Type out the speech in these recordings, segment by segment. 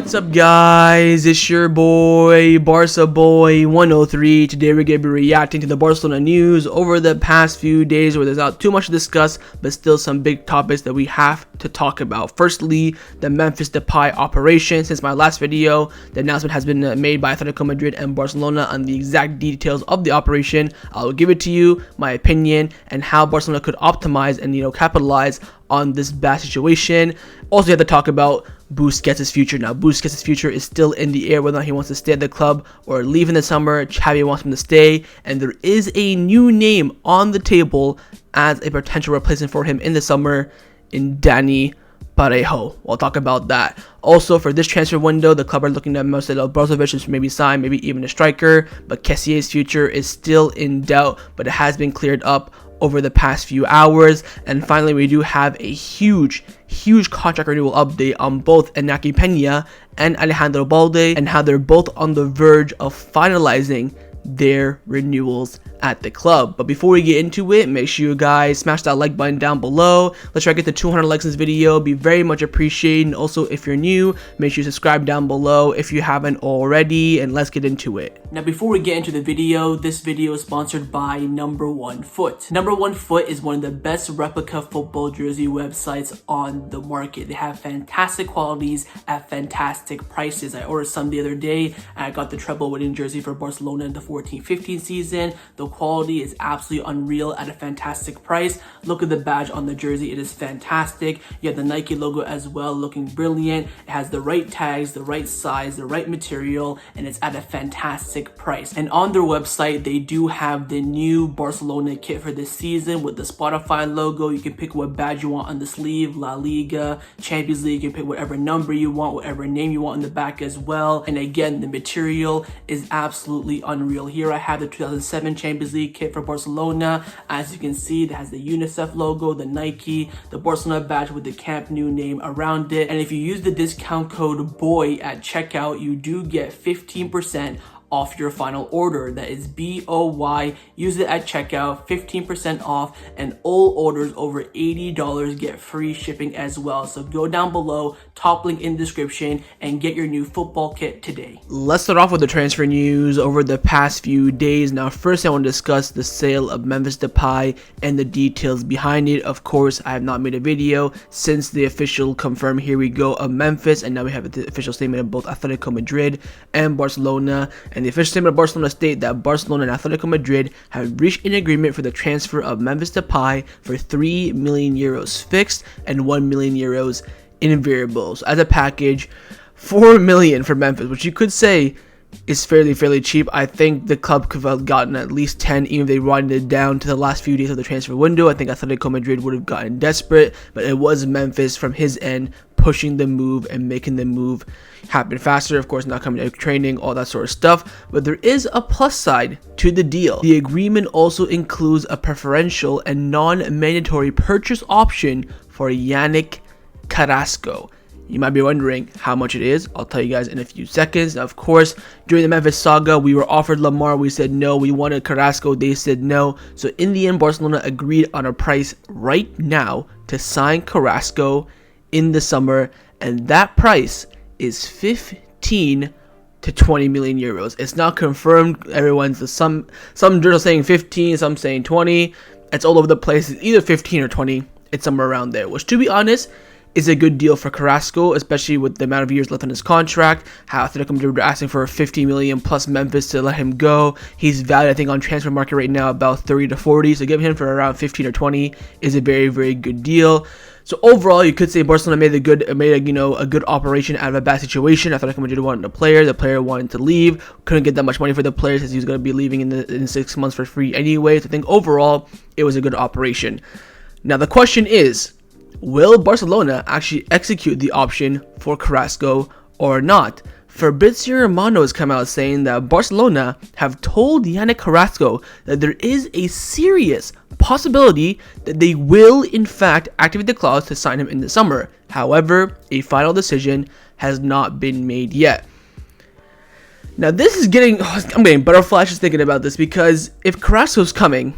What's up, guys? It's your boy Barca Boy 103. Today we're going to be reacting to the Barcelona news over the past few days, where there's not too much to discuss, but still some big topics that we have to talk about. Firstly, the Memphis Depay operation. Since my last video, the announcement has been made by Atletico Madrid and Barcelona on the exact details of the operation. I will give it to you, my opinion, and how Barcelona could optimize and capitalize on this bad situation. Also, you have to talk about Busquets' future. Now, Busquets' future is still in the air, whether or not he wants to stay at the club or leave in the summer. Xavi wants him to stay, and there is a new name on the table as a potential replacement for him in the summer in Dani Parejo. We'll talk about that. Also, for this transfer window, the club are looking at Marcelo, Brozovic to maybe sign, maybe even a striker, but Kessie's future is still in doubt, but it has been cleared up over the past few hours. And finally, we do have a huge contract renewal update on both Inaki Pena and Alejandro Balde, and how they're both on the verge of finalizing their renewals at the club. But before we get into it, make sure you guys smash that like button down below. Let's try to get to 200 likes in this video. Be very much appreciated. And also, if you're new, make sure you subscribe down below if you haven't already, and let's get into it. Now, before we get into the video, this video is sponsored by Number One Foot. Number One Foot is one of the best replica football jersey websites on the market. They have fantastic qualities at fantastic prices. I ordered some the other day, and I got the treble winning jersey for Barcelona in the 14-15 season. The quality is absolutely unreal at a fantastic price. Look at the badge on the jersey. It is fantastic. You have the Nike logo as well, looking brilliant. It has the right tags, the right size, the right material, and it's at a fantastic price. And on their website, they do have the new Barcelona kit for this season with the Spotify logo. You can pick what badge you want on the sleeve, La Liga, Champions League. You can pick whatever number you want, whatever name you want on the back as well. And again, the material is absolutely unreal. Here I have the 2007 Champions League kit for Barcelona. As you can see, it has the UNICEF logo, the Nike, the Barcelona badge with the Camp Nou name around it. And if you use the discount code BOY at checkout, you do get 15% off your final order. That is BOY. Use it at checkout, 15% off, and all orders over $80 get free shipping as well. So go down below, top link in description, and get your new football kit today. Let's start off with the transfer news over the past few days. Now, first I want to discuss the sale of Memphis Depay and the details behind it. Of course, I have not made a video since the official confirm here we go of Memphis, and now we have the official statement of both Atletico Madrid and Barcelona. And the official statement of Barcelona state that Barcelona and Atletico Madrid have reached an agreement for the transfer of Memphis Depay for 3 million euros fixed and 1 million euros in variables. As a package, 4 million for Memphis, which you could say is fairly cheap. I think the club could have gotten at least 10, even if they rounded it down to the last few days of the transfer window. I think Atletico Madrid would have gotten desperate, but it was Memphis from his end pushing the move and making the move happen faster. Of course, not coming to training, all that sort of stuff. But there is a plus side to the deal. The agreement also includes a preferential and non-mandatory purchase option for Yannick Carrasco. You might be wondering how much it is. I'll tell you guys in a few seconds. Now, of course, during the Memphis saga, we were offered Lamar. We said no. We wanted Carrasco. They said no. So in the end, Barcelona agreed on a price right now to sign Carrasco in the summer, and that price is 15 to 20 million euros. It's not confirmed. Everyone's some journals saying 15, some saying 20. It's all over the place. It's either 15 or 20. It's somewhere around there, which, to be honest, is a good deal for Carrasco, especially with the amount of years left on his contract. How Atletico Madrid are asking for 50 million plus Memphis to let him go. He's valued, I think, on transfer market right now about 30 to 40. So giving him for around 15 or 20 is a very good deal. So overall, you could say Barcelona made a good operation out of a bad situation. Atletico Madrid wanted a player. The player wanted to leave. Couldn't get that much money for the player since he was going to be leaving in 6 months for free anyway. So I think overall, it was a good operation. Now the question is, will Barcelona actually execute the option for Carrasco or not? Fabrizio Romano has come out saying that Barcelona have told Yannick Carrasco that there is a serious possibility that they will in fact activate the clause to sign him in the summer. However, a final decision has not been made yet. Now this is I'm getting butterflies just thinking about this, because if Carrasco's coming,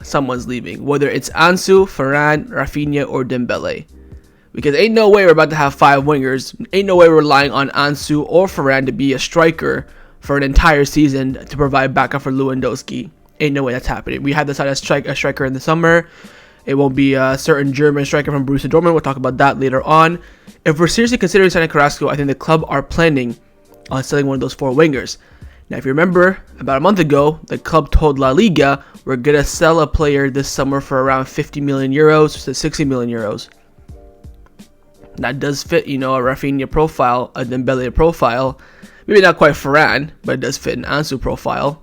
someone's leaving, whether it's Ansu, Varane, Raphinha, or Dembele. Because ain't no way we're about to have 5 wingers. Ain't no way we're relying on Ansu or Varane to be a striker for an entire season to provide backup for Lewandowski. Ain't no way that's happening. We had to sign a striker in the summer. It won't be a certain German striker from Borussia Dortmund. We'll talk about that later on. If we're seriously considering signing Carrasco, I think the club are planning on selling one of those 4 wingers. Now, if you remember, about a month ago, the club told La Liga we're going to sell a player this summer for around 50 million euros to 60 million euros. That does fit, a Raphinha profile, a Dembele profile. Maybe not quite Varane, but it does fit an Ansu profile.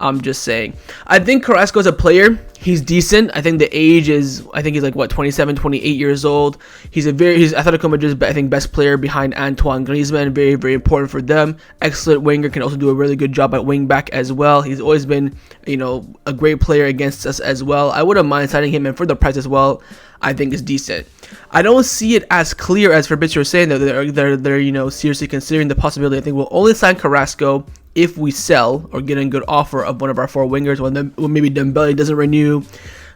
I'm just saying. I think Carrasco is a player. He's decent. I think the age is, he's like, 27, 28 years old. He's Atletico Madrid's, best player behind Antoine Griezmann. Very, very important for them. Excellent winger. Can also do a really good job at wing back as well. He's always been, a great player against us as well. I wouldn't mind signing him, and for the price as well, I think is decent. I don't see it as clear as Fabrizio was saying that they're seriously considering the possibility. I think we'll only sign Carrasco if we sell or get a good offer of one of our 4 wingers. When maybe Dembele doesn't renew,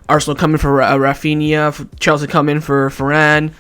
Arsenal come in for Raphinha, Chelsea come in for Varane.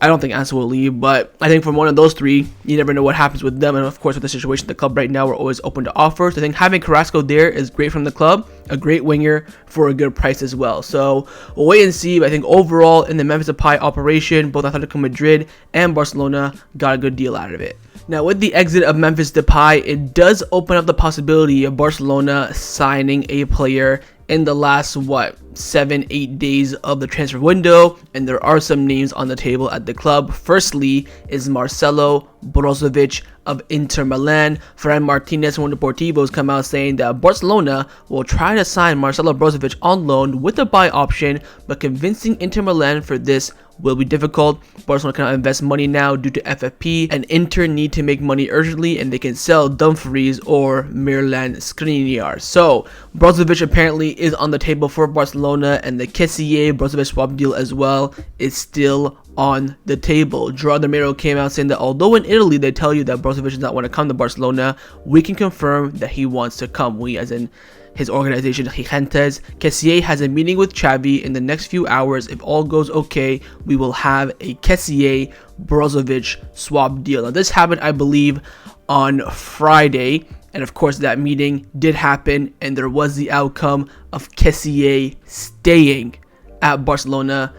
I don't think Ansu will leave, but I think from one of those 3, you never know what happens with them. And of course, with the situation at the club right now, we're always open to offers. I think having Carrasco there is great from the club, a great winger for a good price as well. So we'll wait and see. But I think overall in the Memphis Depay operation, both Atletico Madrid and Barcelona got a good deal out of it. Now, with the exit of Memphis Depay, it does open up the possibility of Barcelona signing a player in the last 7-8 days of the transfer window, and there are some names on the table at the club. Firstly is Marcelo, Brozovic of Inter Milan. Fran Martinez from Deportivo has come out saying that Barcelona will try to sign Marcelo Brozovic on loan with a buy option, but convincing Inter Milan for this will be difficult. Barcelona cannot invest money now due to FFP, and Inter need to make money urgently, and they can sell Dumfries or Miralem Skriniar. So Brozovic apparently is on the table for Barcelona, and the Kessie Brozovic swap deal as well is still on the table. Gerardo Romero came out saying that although in Italy they tell you that Brozovic does not want to come to Barcelona, we can confirm that he wants to come. We, as in his organization, Gigentes. Kessie has a meeting with Xavi in the next few hours. If all goes okay, we will have a Kessie Brozovic swap deal. Now, this happened, I believe, on Friday. And of course, that meeting did happen, and there was the outcome of Kessie staying at Barcelona,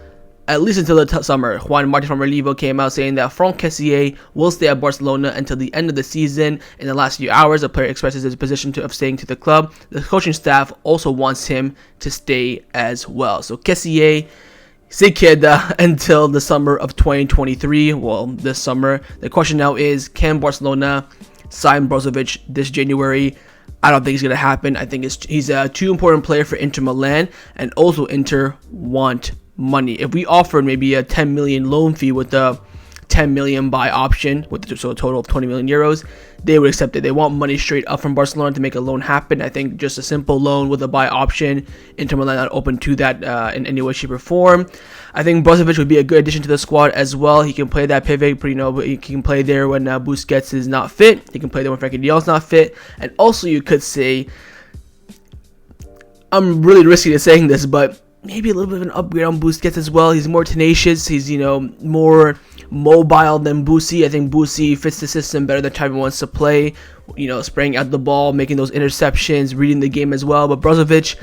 at least until the summer. Juan Martin from Relevo came out saying that Franck Kessie will stay at Barcelona until the end of the season. In the last few hours, the player expresses his position of staying to the club. The coaching staff also wants him to stay as well. So Kessie se queda until the summer of 2023. Well, this summer. The question now is, can Barcelona sign Brozovic this January? I don't think it's going to happen. I think he's a too important player for Inter Milan, and also Inter want money. If we offered maybe a 10 million loan fee with a 10 million buy option, so a total of 20 million euros, they would accept it. They want money straight up from Barcelona to make a loan happen. I think just a simple loan with a buy option, Inter Milan not open to that in any way, shape, or form. I think Brozovic would be a good addition to the squad as well. He can play that pivot, he can play there when Busquets is not fit. He can play there when Franck is not fit. And also, you could say, I'm really risky to saying this, but maybe a little bit of an upgrade on Busquets as well. He's more tenacious. He's, more mobile than Busi. I think Busi fits the system better than Xavi wants to play. Spraying out the ball, making those interceptions, reading the game as well. But Brozovic,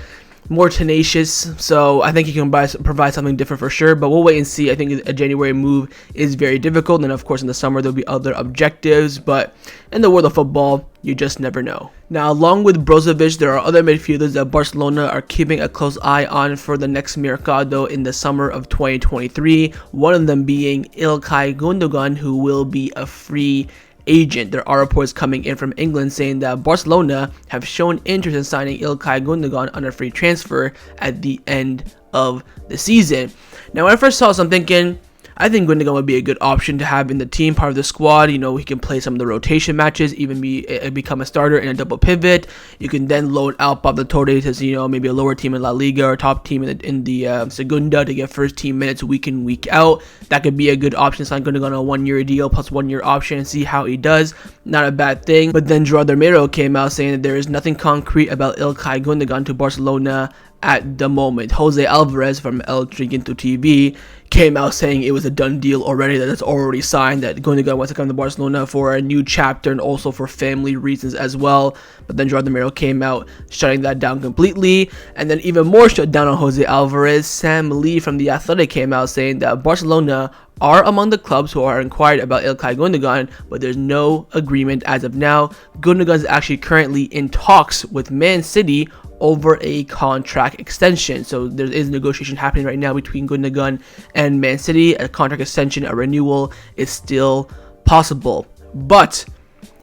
more tenacious, so I think he can provide something different for sure. But we'll wait and see. I think a January move is very difficult, and of course in the summer there'll be other objectives. But in the world of football, you just never know. Now, along with Brozovic, there are other midfielders that Barcelona are keeping a close eye on for the next Mercado in the summer of 2023. One of them being Ilkay Gundogan, who will be a free agent. There are reports coming in from England saying that Barcelona have shown interest in signing Ilkay Gundogan on a free transfer at the end of the season. Now, when I first saw this, I'm thinking, I think Gundogan would be a good option to have in the team, part of the squad. He can play some of the rotation matches, even become a starter in a double pivot. You can then loan out Pablo Torre to, maybe a lower team in La Liga or top team in the Segunda to get first team minutes week in, week out. That could be a good option. Sign Gundogan on a 1-year deal plus 1-year option and see how he does. Not a bad thing. But then Gerardo Romero came out saying that there is nothing concrete about Ilkay Gundogan to Barcelona at the moment. Jose Alvarez from El Trinquito TV came out saying it was a done deal already, that it's already signed, that Gundogan wants to come to Barcelona for a new chapter and also for family reasons as well. But then Jordan Romero came out shutting that down completely, and then even more shut down on Jose Alvarez. Sam Lee from The Athletic came out saying that Barcelona are among the clubs who are inquired about Ilkay Gundogan, but there's no agreement as of now. Gundogan is actually currently in talks with Man City over a contract extension. So there is negotiation happening right now between Gundogan and Man City. A contract extension, a renewal is still possible. But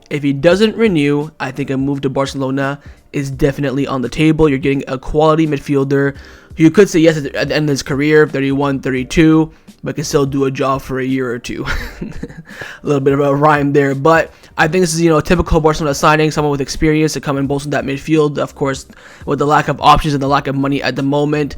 if he doesn't renew, I think a move to Barcelona is definitely on the table. You're getting a quality midfielder. You could say yes at the end of his career, 31, 32, but can still do a job for a year or two. A little bit of a rhyme there, but I think this is, a typical Barcelona signing, someone with experience to come and bolster that midfield. Of course, with the lack of options and the lack of money at the moment,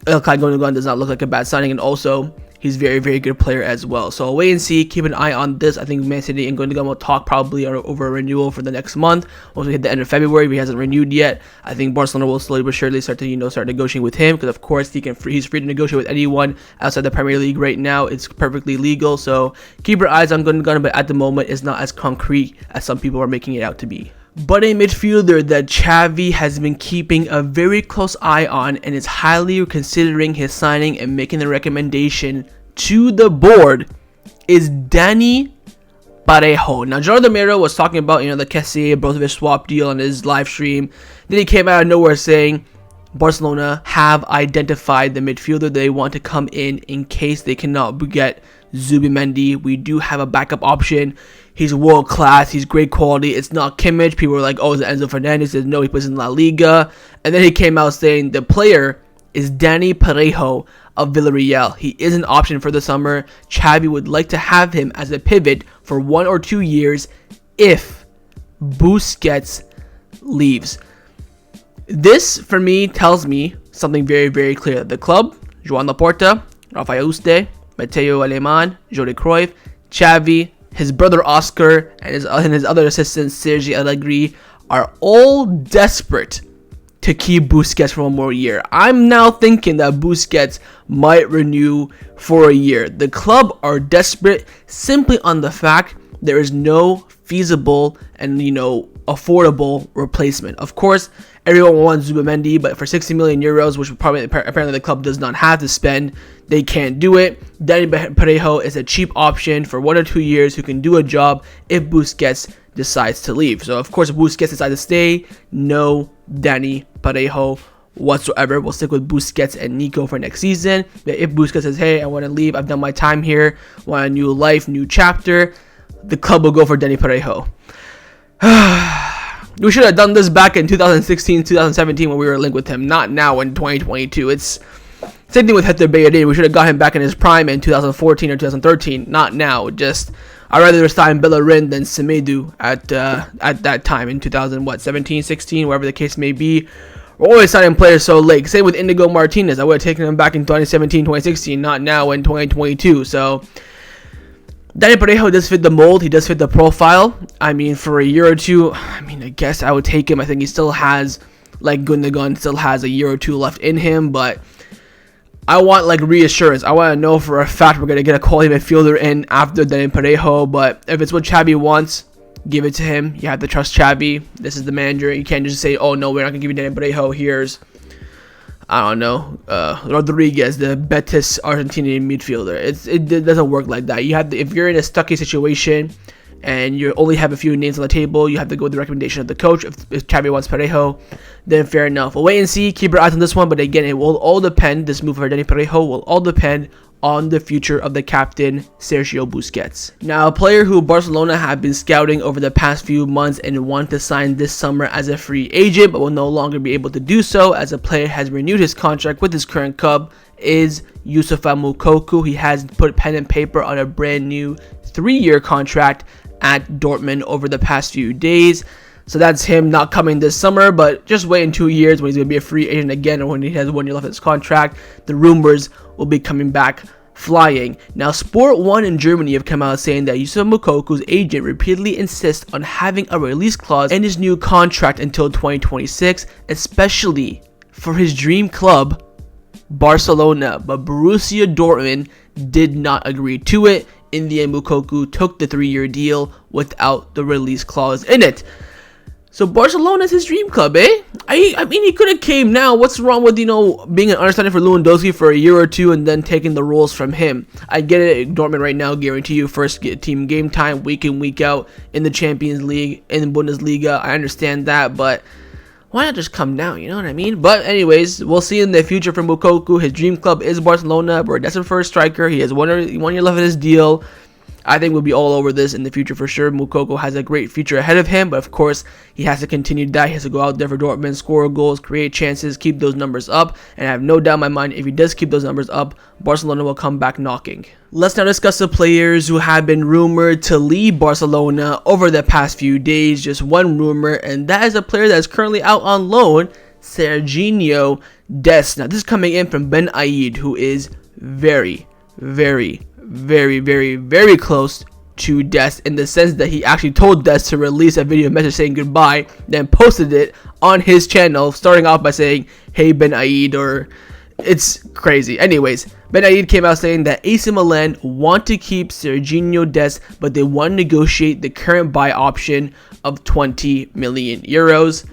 Ilkay Gundogan does not look like a bad signing, and also he's very, very good player as well. So wait and see. Keep an eye on this. I think Man City and Gundogan will talk probably over a renewal for the next month. Once we hit the end of February, if he hasn't renewed yet, I think Barcelona will slowly but surely start to start negotiating with him, because of course he's free to negotiate with anyone outside the Premier League right now. It's perfectly legal. So keep your eyes on Gundogan, but at the moment it's not as concrete as some people are making it out to be. But a midfielder that Xavi has been keeping a very close eye on and is highly considering his signing and making the recommendation to the board is Dani Parejo. Now, Jordan Romero was talking about, the Kessie Brozovic swap deal on his live stream. Then he came out of nowhere saying Barcelona have identified the midfielder they want to come in case they cannot get Zubimendi. We do have a backup option. He's world class. He's great quality. It's not Kimmich. People were like, oh, is it Enzo Fernandez? He says, no, he plays in La Liga. And then he came out saying the player is Dani Parejo of Villarreal. He is an option for the summer. Xavi would like to have him as a pivot for 1 or 2 years if Busquets leaves. This, for me, tells me something very, very clear. The club, Joan Laporta, Rafael Uste, Mateo Alemán, Jordi Cruyff, Xavi, his brother Oscar, and his other assistant Sergi Allegri are all desperate to keep Busquets for 1 more year. I'm now thinking that Busquets might renew for a year. The club are desperate simply on the fact there is no feasible and affordable replacement. Of course, everyone wants Zubimendi, but for 60 million euros, which apparently the club does not have to spend, they can't do it. Dani Parejo is a cheap option for 1 or 2 years who can do a job if Busquets decides to leave. So of course, if Busquets decides to stay, no Dani Parejo whatsoever. We'll stick with Busquets and Nico for next season. But if Busquets says, hey, I want to leave, I've done my time here, want a new life, new chapter, the club will go for Dani Parejo. We should have done this back in 2016, 2017 when we were linked with him, not now in 2022. It's same thing with Hector Bellerin. We should have got him back in his prime in 2014 or 2013, not now. I'd rather sign Bellerin than Semedo at that time in 2017, 16, wherever the case may be. We're always signing players so late. Same with Indigo Martinez. I would have taken him back in 2017, 2016, not now in 2022. So Dani Parejo does fit the mold. He does fit the profile. I mean, for a year or two, I guess I would take him. I think he still has, like Gundogan, still has a year or two left in him. But I want, reassurance. I want to know for a fact we're going to get a quality midfielder in after Dani Parejo. But if it's what Xavi wants, give it to him. You have to trust Xavi. This is the manager. You can't just say, oh, no, we're not going to give you Dani Parejo. Here's, I don't know, Rodriguez, the Betis Argentinian midfielder. It doesn't work like that. You have to, if you're in a stucky situation and you only have a few names on the table, you have to go with the recommendation of the coach. If Xavi wants Parejo, then fair enough. We'll wait and see. Keep your eyes on this one. But again, it will all depend. This move for Dani Parejo will all depend on the future of the captain, Sergio Busquets. Now, a player who Barcelona have been scouting over the past few months and want to sign this summer as a free agent, but will no longer be able to do so as a player has renewed his contract with his current club, is Youssoufa Moukoko. He has put pen and paper on a brand new 3-year contract at Dortmund over the past few days. So that's him not coming this summer, but just wait in 2 years when he's going to be a free agent again, and when he has 1 year left of his contract, the rumors will be coming back flying. Now, Sport 1 in Germany have come out saying that Youssoufa Moukoko's agent repeatedly insists on having a release clause in his new contract until 2026, especially for his dream club, Barcelona, but Borussia Dortmund did not agree to it. In the end, Moukoko took the 3-year deal without the release clause in it. So Barcelona's his dream club, eh? I mean, he could have came now. What's wrong with, being an understudy for Lewandowski for a year or two and then taking the roles from him? I get it. Dortmund right now guarantee you first team game time week in, week out in the Champions League, in the Bundesliga. I understand that, but why not just come now? You know what I mean? But anyways, we'll see in the future from Moukoko. His dream club is Barcelona. We're desperate for a striker. He has one year left of his deal. I think we'll be all over this in the future for sure. Moukoko has a great future ahead of him, but of course, he has to continue that. He has to go out there for Dortmund, score goals, create chances, keep those numbers up. And I have no doubt in my mind, if he does keep those numbers up, Barcelona will come back knocking. Let's now discuss the players who have been rumored to leave Barcelona over the past few days. Just one rumor, and that is a player that is currently out on loan, Sergino Dest. Now, this is coming in from Ben Aid, who is very, very close to Dest, in the sense that he actually told Dest to release a video message saying goodbye, then posted it on his channel, starting off by saying, "Hey Ben Aid," or it's crazy. Anyways, Ben Aid came out saying that AC Milan want to keep Sergino Dest, but they want to negotiate the current buy option of 20 million euros.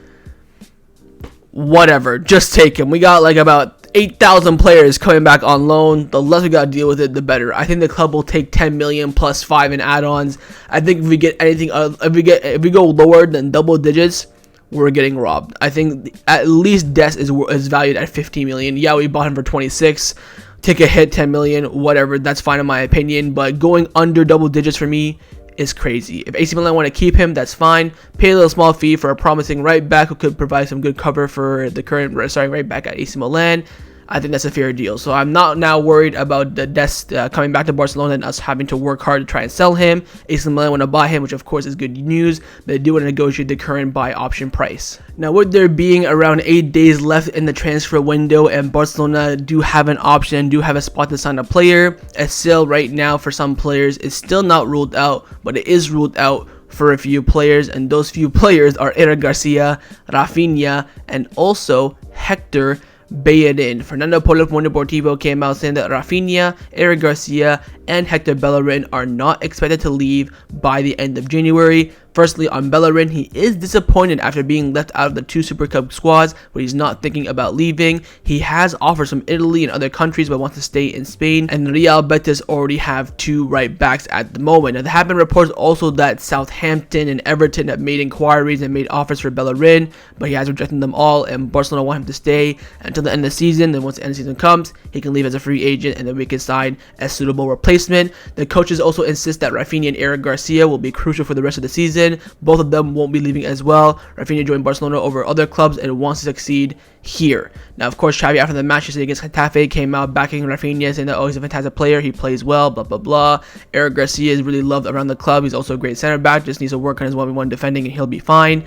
Whatever, just take him. We got like about 8,000 players coming back on loan. The less we got to deal with it, the better. I think the club will take 10 million plus 5 in add-ons. I think if we get anything, if we go lower than double digits, we're getting robbed. I think at least Dest is valued at 15 million. Yeah, we bought him for 26. Take a hit, 10 million, whatever. That's fine in my opinion. But going under double digits for me is crazy. If AC Milan want to keep him, that's fine. Pay a little small fee for a promising right back who could provide some good cover for the current starting right back at AC Milan. I think that's a fair deal. So I'm not now worried about the Dest coming back to Barcelona and us having to work hard to try and sell him. AC Milan want to buy him, which of course is good news, but they do want to negotiate the current buy option price. Now, with there being around 8 days left in the transfer window and Barcelona do have an option, do have a spot to sign a player, a sale right now for some players is still not ruled out, but it is ruled out for a few players, and those few players are Eric Garcia, Raphinha, and also Hector Bellerin. Fernando Polo from Deportivo came out saying that Raphinha, Eric Garcia, and Hector Bellerin are not expected to leave by the end of January. Firstly, on Bellerin, he is disappointed after being left out of the 2 Super Cup squads, but he's not thinking about leaving. He has offers from Italy and other countries, but wants to stay in Spain. And Real Betis already have 2 right backs at the moment. Now, there have been reports also that Southampton and Everton have made inquiries and made offers for Bellerin, but he has rejected them all, and Barcelona want him to stay until the end of the season. Then once the end of the season comes, he can leave as a free agent, and then we can sign a suitable replacement. The coaches also insist that Raphinha and Eric Garcia will be crucial for the rest of the season. Both of them won't be leaving as well. Raphinha joined Barcelona over other clubs and wants to succeed here. Now, of course, Xavi after the match yesterday against Getafe came out backing Raphinha, saying that, oh, he's a fantastic player, he plays well, blah, blah, blah. Eric Garcia is really loved around the club. He's also a great center back, just needs to work on his 1v1 defending and he'll be fine.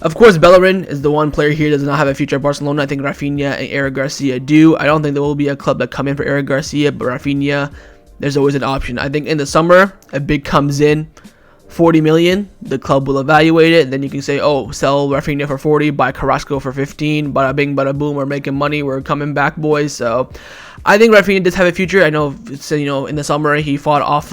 Of course, Bellerin is the one player here that does not have a future at Barcelona. I think Raphinha and Eric Garcia do. I don't think there will be a club that come in for Eric Garcia, but Raphinha, there's always an option. I think in the summer, a big comes in, 40 million, the club will evaluate it, and then you can say, oh, sell Raphinha for 40, buy Carrasco for 15, bada bing, bada boom, we're making money, we're coming back, boys. So I think Raphinha does have a future. I know, in the summer he fought off,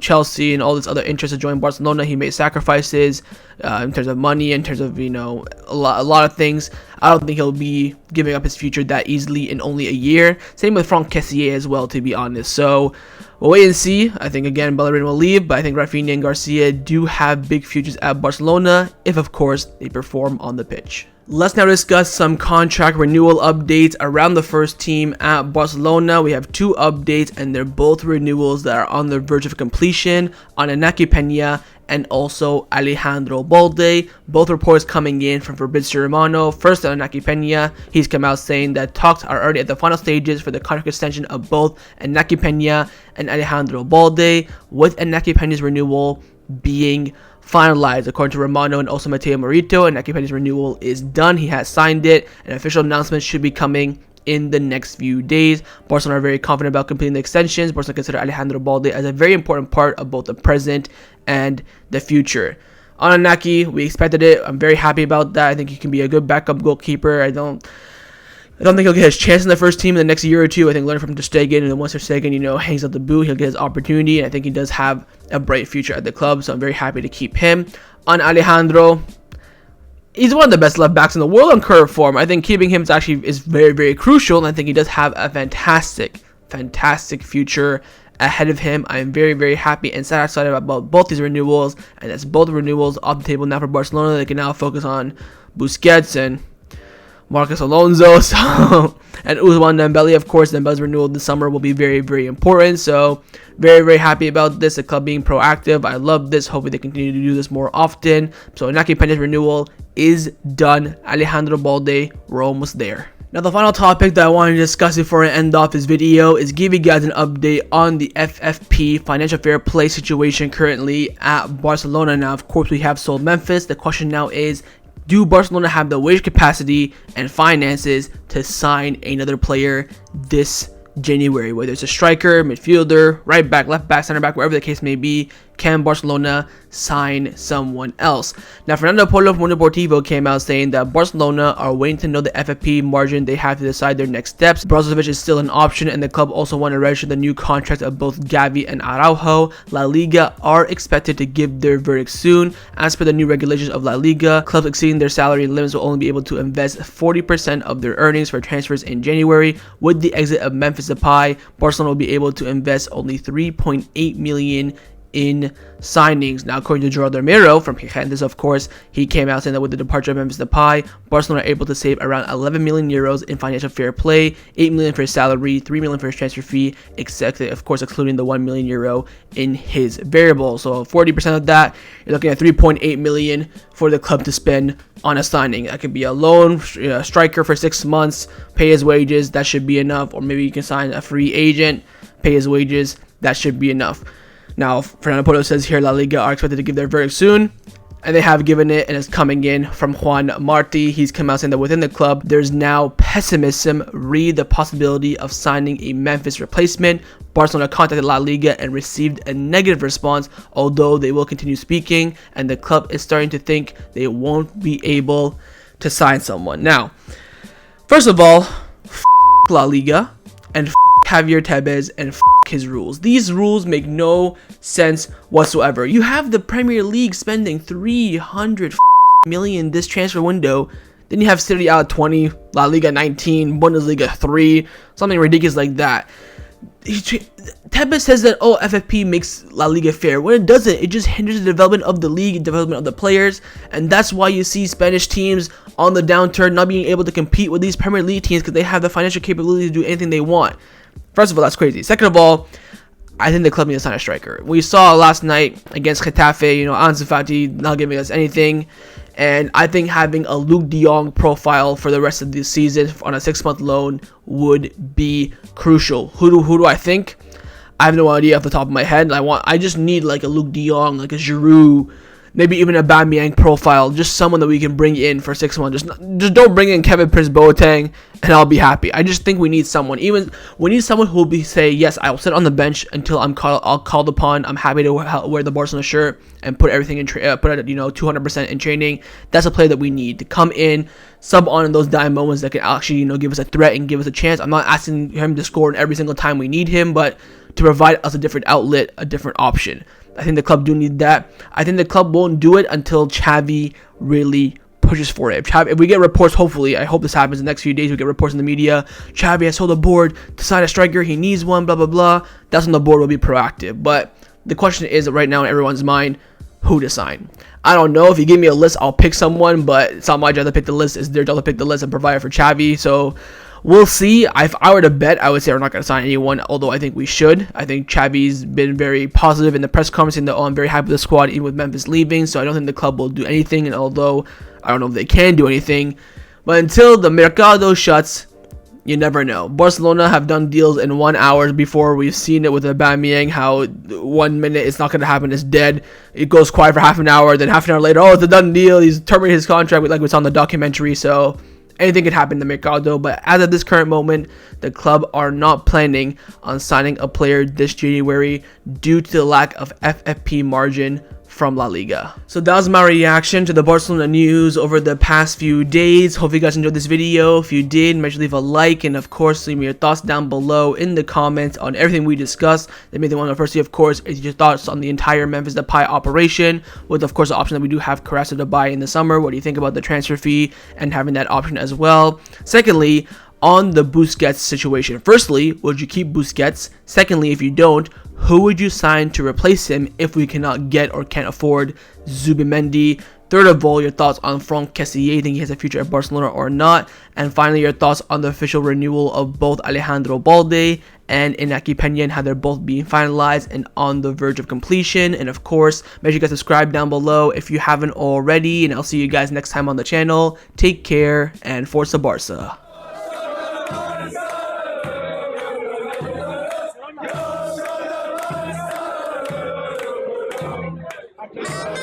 Chelsea and all this other interest to join Barcelona. He made sacrifices in terms of money, in terms of, a lot of things. I don't think he'll be giving up his future that easily in only a year. Same with Franck Kessie as well, to be honest. So we'll wait and see. I think, again, Bellerin will leave, but I think Raphinha and Garcia do have big futures at Barcelona if, of course, they perform on the pitch. Let's now discuss some contract renewal updates around the first team at Barcelona. We have 2 updates, and they're both renewals that are on the verge of completion on Inaki Pena and also Alejandro Balde. Both reports coming in from Fabrizio Romano. First on Inaki Pena, he's come out saying that talks are already at the final stages for the contract extension of both Inaki Pena and Alejandro Balde, with Inaki Pena's renewal being finalized. According to Romano and also Matteo Morito, Inaki Pena's renewal is done. He has signed it. An official announcement should be coming in the next few days. Barcelona are very confident about completing the extensions. Barcelona consider Alejandro Balde as a very important part of both the present and the future. On Inaki, we expected it. I'm very happy about that. I think he can be a good backup goalkeeper. I don't think he'll get his chance in the first team in the next year or two. I think learn from Ter Stegen, and then once Ter Stegen, hangs up the boot, he'll get his opportunity, and I think he does have a bright future at the club, so I'm very happy to keep him. On Alejandro, he's one of the best left backs in the world on current form. I think keeping him is very, very crucial, and I think he does have a fantastic future ahead of him. I am very, very happy and satisfied about both these renewals, and that's both renewals off the table now for Barcelona. They can now focus on Busquets and Marcos Alonso, and Ousmane Dembele. Of course, Dembele's renewal this summer will be very, very important. So, very, very happy about this. The club being proactive. I love this. Hopefully, they continue to do this more often. So, Inaki Pena's renewal is done. Alejandro Balde, we're almost there. Now, the final topic that I want to discuss before I end off this video is give you guys an update on the FFP financial fair play situation currently at Barcelona. Now, of course, we have sold Memphis. The question now is, do Barcelona have the wage capacity and finances to sign another player this January? Whether it's a striker, midfielder, right back, left back, center back, wherever the case may be, can Barcelona sign someone else? Now, Fernando Polo from Mundo Deportivo came out saying that Barcelona are waiting to know the FFP margin they have to decide their next steps. Brozovic is still an option, and the club also want to register the new contract of both Xavi and Araujo. La Liga are expected to give their verdict soon. As per the new regulations of La Liga, clubs exceeding their salary limits will only be able to invest 40% of their earnings for transfers in January. With the exit of Memphis Depay, Barcelona will be able to invest only 3.8 million in signings. Now, according to Gerardo Romero from Gigantes, of course, he came out saying that with the departure of Memphis Depay, Barcelona are able to save around 11 million euros in financial fair play, 8 million for his salary, 3 million for his transfer fee, except of course excluding the 1 million euro in his variable. So 40% of that, you're looking at 3.8 million for the club to spend on a signing. That could be a loan, striker for 6 months, pay his wages, that should be enough. Or maybe you can sign a free agent, pay his wages, that should be enough. Now, Fernando Polo says here La Liga are expected to give their verdict soon, and they have given it, and it's coming in from Juan Marti. He's come out saying that within the club, there's now pessimism re the possibility of signing a Memphis replacement. Barcelona contacted La Liga and received a negative response, although they will continue speaking, and the club is starting to think they won't be able to sign someone. Now, first of all, La Liga, and Javier Tebas, and his rules. These rules make no sense whatsoever. You have the Premier League spending 300 million this transfer window. Then you have Serie A 20, La Liga 19, Bundesliga 3, something ridiculous like that. Tebas says that, oh, FFP makes La Liga fair. When it doesn't, it just hinders the development of the league, development of the players, and that's why you see Spanish teams on the downturn, not being able to compete with these Premier League teams because they have the financial capability to do anything they want. First of all, that's crazy. Second of all, I think the club needs to sign a striker. We saw last night against Getafe, Ansu Fati not giving us anything. And I think having a Luke de Jong profile for the rest of the season on a 6-month loan would be crucial. Who do I think? I have no idea off the top of my head. I just need like a Luke de Jong, like a Giroud, maybe even a Aubameyang profile, just someone that we can bring in for 6 months. Just don't bring in Kevin Prince Boateng, and I'll be happy. I just think we need someone. We need someone who will say, yes, I will sit on the bench until I'm called upon. I'm happy to wear the Barcelona shirt and put everything in, put it 200% in training. That's a player that we need to come in, sub on in those dime moments that can actually give us a threat and give us a chance. I'm not asking him to score every single time we need him, but to provide us a different outlet, a different option. I think the club do need that. I think the club won't do it until Xavi really pushes for it. If we get reports, hopefully, I hope this happens in the next few days, we get reports in the media, Xavi has told the board to sign a striker, he needs one, blah, blah, blah. That's when the board will be proactive. But the question is, right now in everyone's mind, who to sign. I don't know. If you give me a list, I'll pick someone, but it's not my job to pick the list. It's their job to pick the list and provide it for Xavi. So we'll see. If I were to bet, I would say we're not going to sign anyone, although I think we should. I think Xavi's been very positive in the press conference saying that, I'm very happy with the squad, even with Memphis leaving, so I don't think the club will do anything, and although I don't know if they can do anything, but until the Mercado shuts, you never know. Barcelona have done deals in 1 hour before. We've seen it with Aubameyang, how 1 minute it's not going to happen, it's dead. It goes quiet for half an hour, then half an hour later, it's a done deal, he's terminated his contract, like we saw in the documentary, so anything could happen in the Mercado. But as of this current moment, the club are not planning on signing a player this January due to the lack of FFP margin from La Liga. So that was my reaction to the Barcelona news over the past few days. Hope you guys enjoyed this video. If you did, make sure to leave a like, and of course leave me your thoughts down below in the comments on everything we discussed. The main thing I want to first see, of course, is your thoughts on the entire Memphis Depay operation, with of course the option that we do have Carrasco to buy in the summer. What do you think about the transfer fee and having that option as well? Secondly, on the Busquets situation. Firstly, would you keep Busquets? Secondly, if you don't, who would you sign to replace him if we cannot get or can't afford Zubimendi? Third of all, your thoughts on Franck, Kessie. You think he has a future at Barcelona or not? And finally, your thoughts on the official renewal of both Alejandro Balde and Inaki Pena, and how they're both being finalized and on the verge of completion. And of course, make sure you guys subscribe down below if you haven't already. And I'll see you guys next time on the channel. Take care, and Forza Barca. Yeah.